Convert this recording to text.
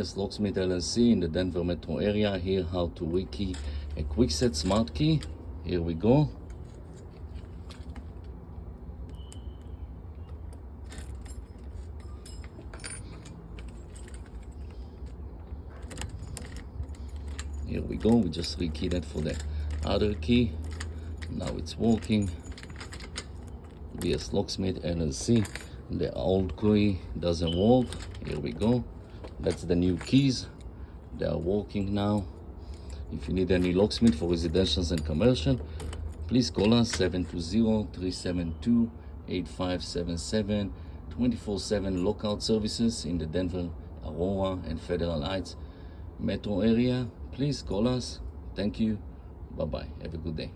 BS Locksmith LLC in the Denver metro area. Here how to Rekey a Kwikset smart key. Here we go. Here we go. We just rekeyed that for the other key. Now it's working. BS Locksmith LLC. The old key doesn't work. Here we go. That's the new keys. They are working now. If you need any locksmith for residential and commercial, please call us 720-372-8577. 24/7 lockout services in the Denver, Aurora, and Federal Heights metro area. Please call us. Thank you. Bye-bye. Have a good day.